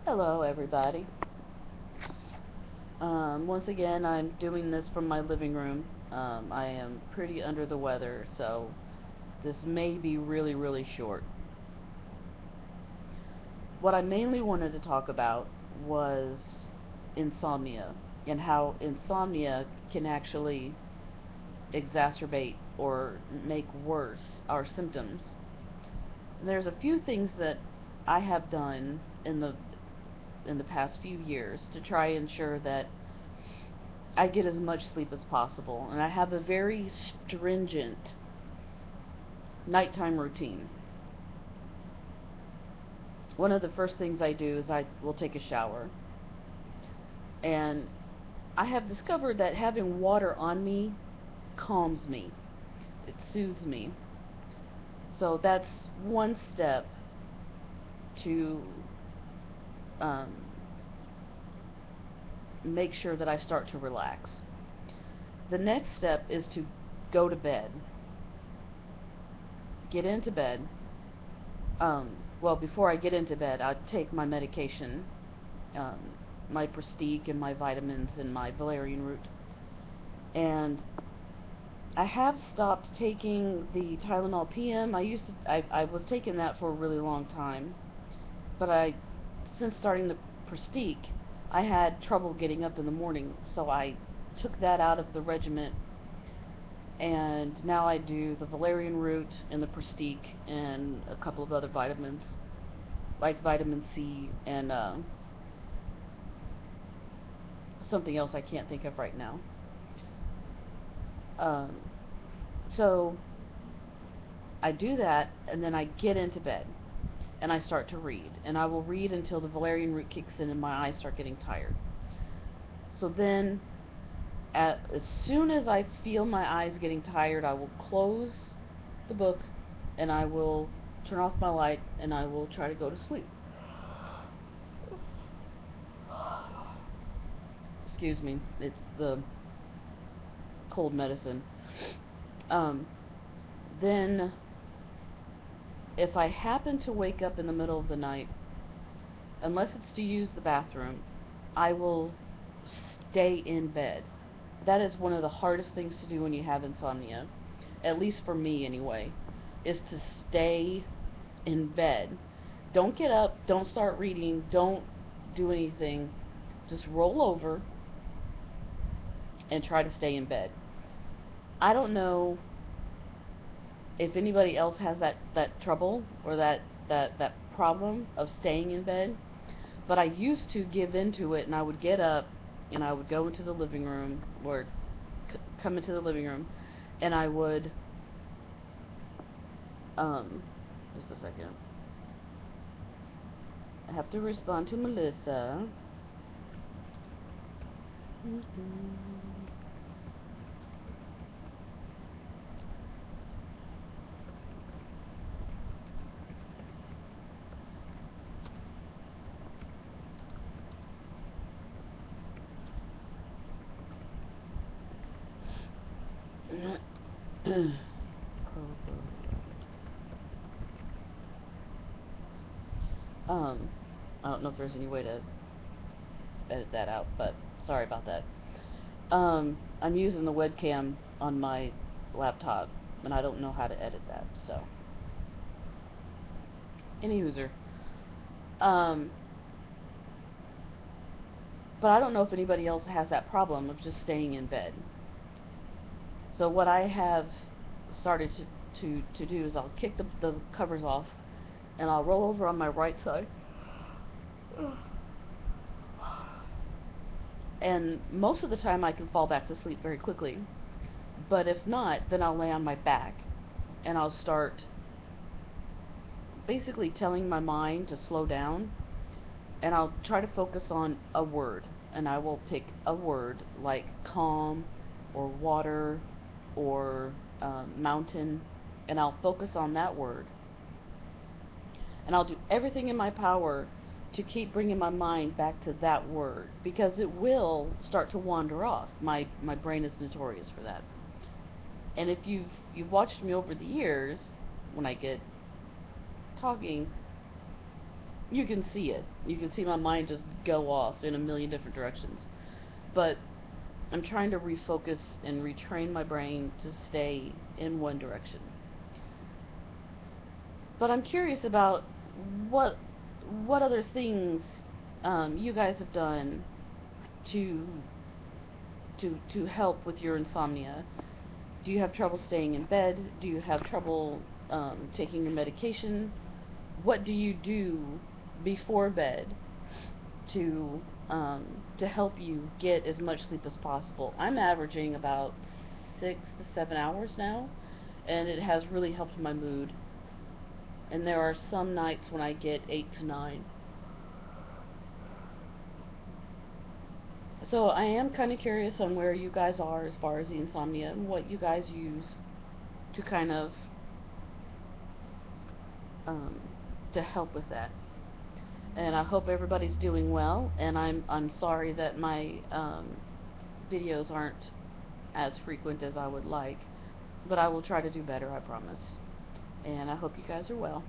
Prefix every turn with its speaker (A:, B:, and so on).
A: Hello, everybody. Once again, I'm doing this from my living room. I am pretty under the weather, so this may be really, really short. What I mainly wanted to talk about was insomnia and how insomnia can actually exacerbate or make worse our symptoms. And there's a few things that I have done in the past few years to try and ensure that I get as much sleep as possible, and I have a very stringent nighttime routine. One of the first things I do is I will take a shower, and I have discovered that having water on me calms me, it soothes me. So that's one step to um, make sure that I start to relax. The next step is to go to bed, get into bed. Well, before I get into bed, I take my medication, um, my Prestige and my vitamins and my valerian root. And I have stopped taking the Tylenol PM. I was taking that for a really long time, but since starting the Prestige, I had trouble getting up in the morning, so I took that out of the regimen, and now I do the valerian root and the Prestige and a couple of other vitamins like vitamin C and something else I can't think of right now. Um, so I do that, and then I get into bed and I start to read, and I will read until the valerian root kicks in and my eyes start getting tired. So then, as soon as I feel my eyes getting tired, I will close the book and I will turn off my light and I will try to go to sleep. Excuse me, it's the cold medicine. Um, then, if I happen to wake up in the middle of the night, unless it's to use the bathroom, I will stay in bed. That is one of the hardest things to do when you have insomnia, at least for me anyway, is to stay in bed. Don't get up, don't start reading, don't do anything. Just roll over and try to stay in bed. I don't know if anybody else has that trouble or that problem of staying in bed, but I used to give into it, and I would get up and I would go into the living room or come into the living room, and I would um just a second. I have to respond to Melissa. um, I don't know if there's any way to edit that out, but sorry about that. I'm using the webcam on my laptop, and I don't know how to edit that, so. Any user. Um, but I don't know if anybody else has that problem of just staying in bed. So what I have started to do is I'll kick the covers off, and I'll roll over on my right side. And most of the time I can fall back to sleep very quickly. But if not, then I'll lay on my back and I'll start basically telling my mind to slow down, and I'll try to focus on a word, and I will pick a word like calm or water or mountain, and I'll focus on that word, and I'll do everything in my power to keep bringing my mind back to that word, because it will start to wander off. My brain is notorious for that. And if you've watched me over the years, when I get talking, you can see it. You can see my mind just go off in a million different directions. But I'm trying to refocus and retrain my brain to stay in one direction. But I'm curious about what what other things you guys have done to to help with your insomnia. Do you have trouble staying in bed? Do you have trouble taking your medication? What do you do before bed to to help you get as much sleep as possible? I'm averaging about 6 to 7 hours now, and it has really helped my mood. And there are some nights when I get 8 to 9. So I am kind of curious on where you guys are as far as the insomnia and what you guys use to kind of um, to help with that. And I hope everybody's doing well. And I'm sorry that my videos aren't as frequent as I would like, but I will try to do better, I promise. And I hope you guys are well.